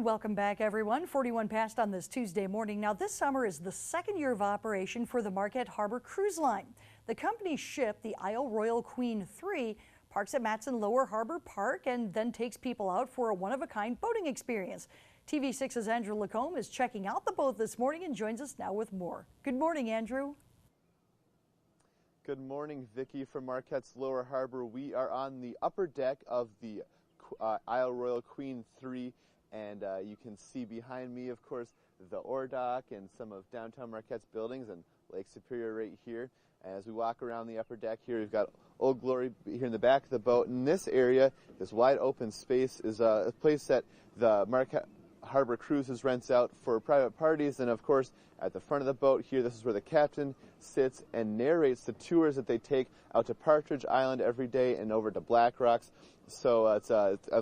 And welcome back, everyone. 41 past on this Tuesday morning. Now, this summer is the second year of operation for the Marquette Harbor Cruise Line. The company's ship, the Isle Royal Queen 3, parks at Matson Lower Harbor Park and then takes people out for a one-of-a-kind boating experience. TV6's Andrew Lacombe is checking out the boat this morning and joins us now with more. Good morning, Andrew. Good morning, Vicki from Marquette's Lower Harbor. We are on the upper deck of the Isle Royal Queen 3, and you can see behind me, of course, the ore dock and some of downtown Marquette's buildings and Lake Superior right here. As we walk around the upper deck here, we've got Old Glory here in the back of the boat. In this area, this wide open space is a place that the Marquette Harbor Cruises rents out for private parties, and of course at the front of the boat here, this is where the captain sits and narrates the tours that they take out to Partridge Island every day and over to Black Rocks. So it's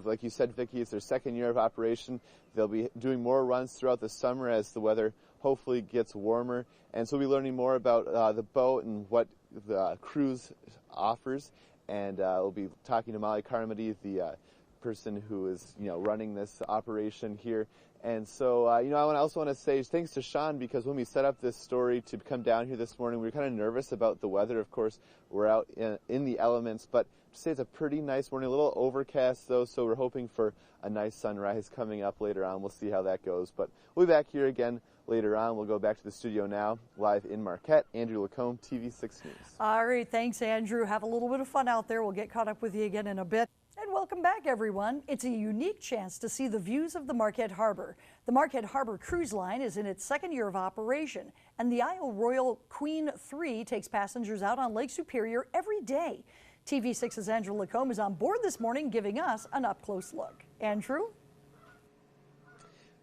like you said, Vicki, it's their second year of operation. They'll be doing more runs throughout the summer as the weather hopefully gets warmer, and so we'll be learning more about the boat and what the cruise offers, and we'll be talking to Molly Carmody, the person who is running this operation here. And so I also want to say thanks to Sean, because when we set up this story to come down here this morning, we were kind of nervous about the weather. Of course, we're out in the elements, but to say it's a pretty nice morning, a little overcast though, so we're hoping for a nice sunrise coming up later on. We'll see how that goes, but we'll be back here again later on. We'll go back to the studio now, live in Marquette. Andrew Lacombe, TV6 News. All right, thanks, Andrew. Have a little bit of fun out there. We'll get caught up with you again in a bit. And welcome back, everyone. It's a unique chance to see the views of the Marquette Harbor. The Marquette Harbor Cruise Line is in its second year of operation, and the Isle Royal Queen 3 takes passengers out on Lake Superior every day. TV6's Andrew Lacombe is on board this morning, giving us an up-close look. Andrew?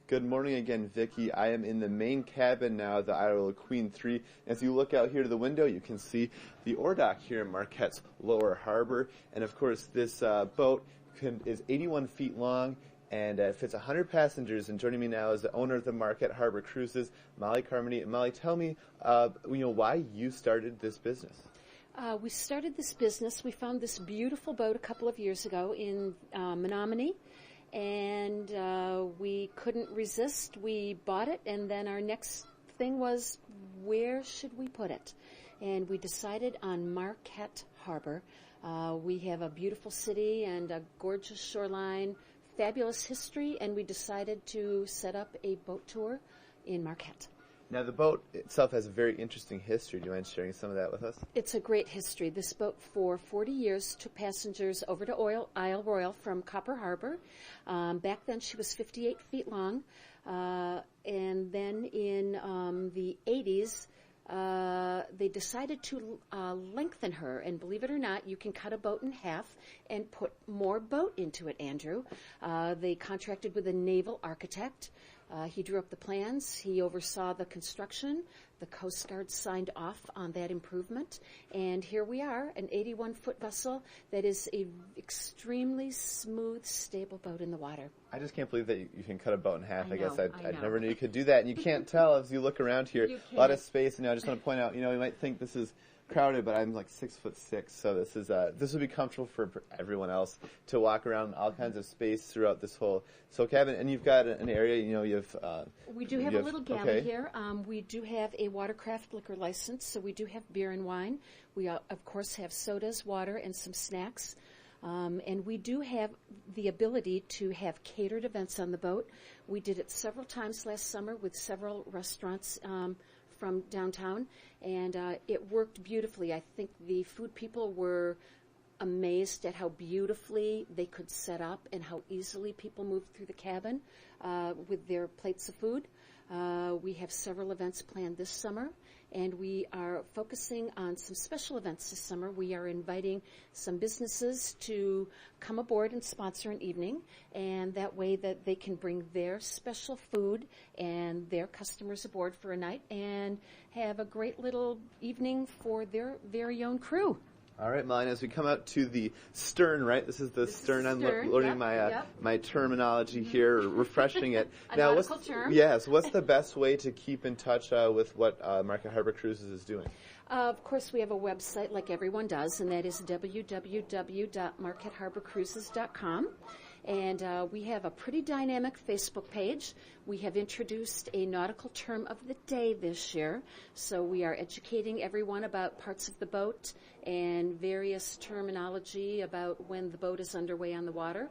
Good morning again, Vicki. I am in the main cabin now, the Isle Royal Queen 3. As you look out here to the window, you can see the ore dock here in Marquette's Lower Harbor. And of course, this boat is 81 feet long and fits 100 passengers. And joining me now is the owner of the Marquette Harbor Cruises, Molly Carmody. And Molly, tell me, why you started this business. We started this business. We found this beautiful boat a couple of years ago in Menominee. And we couldn't resist. We bought it, and then our next thing was, where should we put it? And we decided on Marquette Harbor. We have a beautiful city and a gorgeous shoreline, fabulous history, and we decided to set up a boat tour in Marquette. Now, the boat itself has a very interesting history. Do you mind sharing some of that with us? It's a great history. This boat, for 40 years, took passengers over to Isle Royal from Copper Harbor. Back then, she was 58 feet long. And then in the 80s, they decided to lengthen her. And believe it or not, you can cut a boat in half and put more boat into it, Andrew. They contracted with a naval architect. He drew up the plans. He oversaw the construction. The Coast Guard signed off on that improvement. And here we are, an 81-foot vessel that is an extremely smooth, stable boat in the water. I just can't believe that you can cut a boat in half. I guess I know. never knew you could do that. And you can't tell as you look around here. A lot of space. And I just want to point out, you might think this is crowded, but I'm like 6'6", so this would be comfortable for everyone else to walk around all kinds of space throughout this whole cabin. And you've got an area, you have. We do have a little galley here. We do have a watercraft liquor license, so we do have beer and wine. We of course have sodas, water, and some snacks. And we do have the ability to have catered events on the boat. We did it several times last summer with several restaurants from downtown, and it worked beautifully. I think the food people were amazed at how beautifully they could set up and how easily people moved through the cabin with their plates of food. We have several events planned this summer, and we are focusing on some special events this summer. We are inviting some businesses to come aboard and sponsor an evening, and that way that they can bring their special food and their customers aboard for a night and have a great little evening for their very own crew. All right, Molly, as we come out to the stern, right? This is the stern. I'm learning my terminology here, refreshing it. Now, nautical term. Yes, what's the best way to keep in touch with what Marquette Harbor Cruises is doing? Of course, we have a website like everyone does, and that is www.marquetteharborcruises.com. And we have a pretty dynamic Facebook page. We have introduced a nautical term of the day this year, so we are educating everyone about parts of the boat and various terminology about when the boat is underway on the water.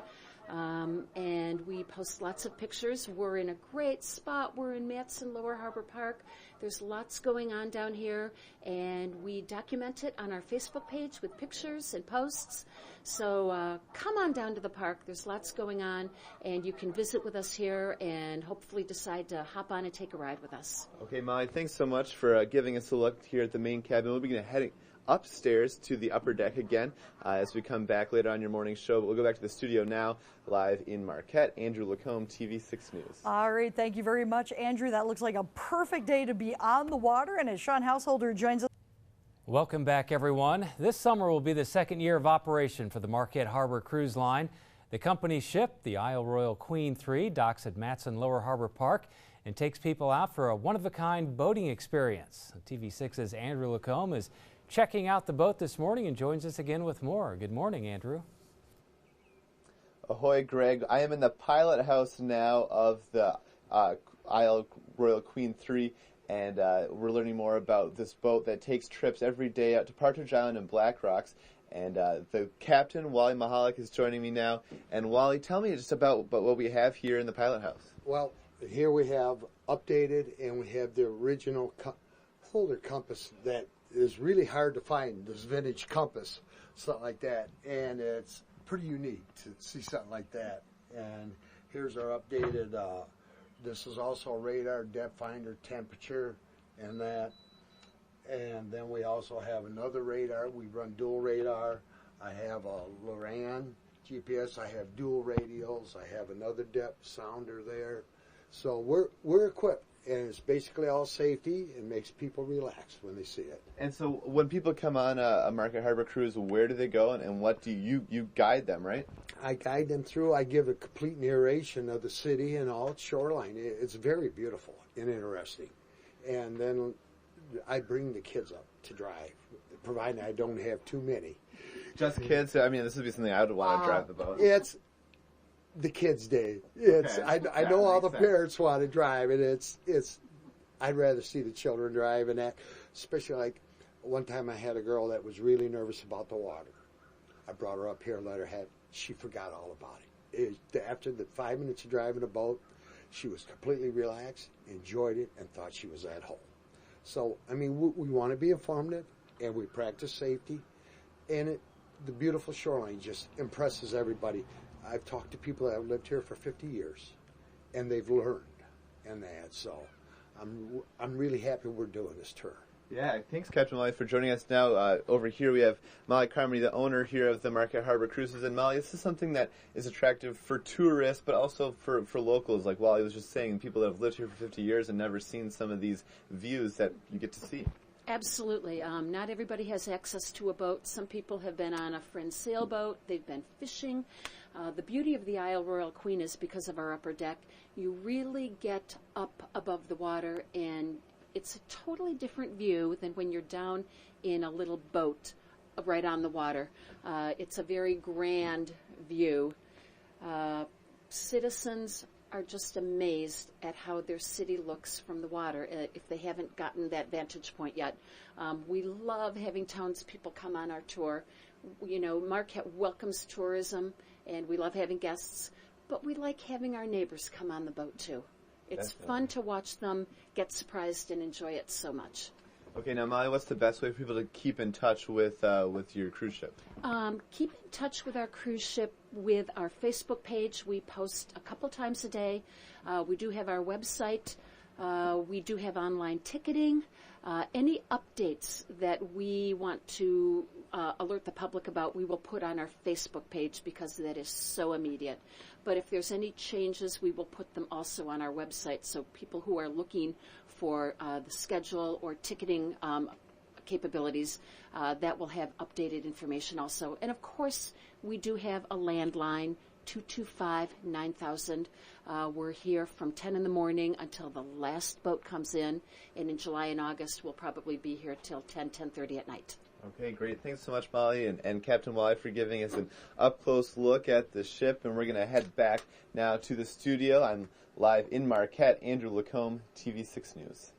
And we post lots of pictures. We're in a great spot. We're in Matson Lower Harbor Park. There's lots going on down here, and we document it on our Facebook page with pictures and posts. So come on down to the park. There's lots going on, and you can visit with us here and hopefully decide to hop on and take a ride with us. Okay, Molly, thanks so much for giving us a look here at the main cabin. We'll be heading upstairs to the upper deck again as we come back later on your morning show. But we'll go back to the studio now, live in Marquette. Andrew Lacombe, TV6 News. All right, thank you very much, Andrew. That looks like a perfect day to be on the water. And as Sean Householder joins us. Welcome back, everyone. This summer will be the second year of operation for the Marquette Harbor Cruise Line. The company's ship, the Isle Royal Queen 3, docks at Matson Lower Harbor Park and takes people out for a one-of-a-kind boating experience. TV6's Andrew Lacombe is checking out the boat this morning and joins us again with more. Good morning, Andrew. Ahoy, Greg. I am in the pilot house now of the Isle Royal Queen 3, and we're learning more about this boat that takes trips every day out to Partridge Island and Black Rocks. And the captain, Wally Mahalik, is joining me now. And Wally, tell me just about what we have here in the pilot house. Well, here we have updated, and we have the original holder compass that is really hard to find, this vintage compass, something like that. And it's pretty unique to see something like that. And here's our updated, this is also radar, depth finder, temperature, and that. And then we also have another radar. We run dual radar. I have a Loran GPS. I have dual radials. I have another depth sounder there. So we're equipped, and it's basically all safety. It makes people relax when they see it. And so when people come on a Marquette Harbor cruise, where do they go, and what do you guide them, right? I guide them through. I give a complete narration of the city and all its shoreline. It's very beautiful and interesting. And then I bring the kids up to drive, providing I don't have too many. Just kids? I mean, this would be something I would want to drive the boat. It's the kids' day. It's Okay. I know all the Makes sense. parents want to drive, and it's I'd rather see the children drive, and that, especially like one time I had a girl that was really nervous about the water. I brought her up here, let her have. She forgot all about it. After the 5 minutes of driving a boat, she was completely relaxed, enjoyed it, and thought she was at home. So, I mean, we want to be informative, and we practice safety, and the beautiful shoreline just impresses everybody. I've talked to people that have lived here for 50 years, and they've learned and that. So, I'm really happy we're doing this tour. Yeah, thanks, Captain Molly, for joining us now. Over here we have Molly Carmody, the owner here of the Marquette Harbor Cruises. And Molly, this is something that is attractive for tourists, but also for locals, like Wally was just saying, people that have lived here for 50 years and never seen some of these views that you get to see. Absolutely. Not everybody has access to a boat. Some people have been on a friend's sailboat. They've been fishing. The beauty of the Isle Royal Queen is because of our upper deck, you really get up above the water, and it's a totally different view than when you're down in a little boat right on the water. It's a very grand view. Citizens are just amazed at how their city looks from the water if they haven't gotten that vantage point yet. We love having townspeople come on our tour. You know, Marquette welcomes tourism, and we love having guests, but we like having our neighbors come on the boat too. It's fun to watch them get surprised and enjoy it so much. Okay, now Molly, what's the best way for people to keep in touch with your cruise ship? Keep in touch with our cruise ship with our Facebook page. We post a couple times a day. We do have our website. We do have online ticketing. Any updates that we want to alert the public about, we will put on our Facebook page because that is so immediate. But if there's any changes, we will put them also on our website, so people who are looking for the schedule or ticketing capabilities, that will have updated information also. And of course, we do have a landline, 225-9000. We're here from 10 in the morning until the last boat comes in, and in July and August, we'll probably be here till 10:30 at night. Okay, great. Thanks so much, Molly and Captain Wally, for giving us an up-close look at the ship. And we're going to head back now to the studio. I'm live in Marquette. Andrew Lacombe, TV6 News.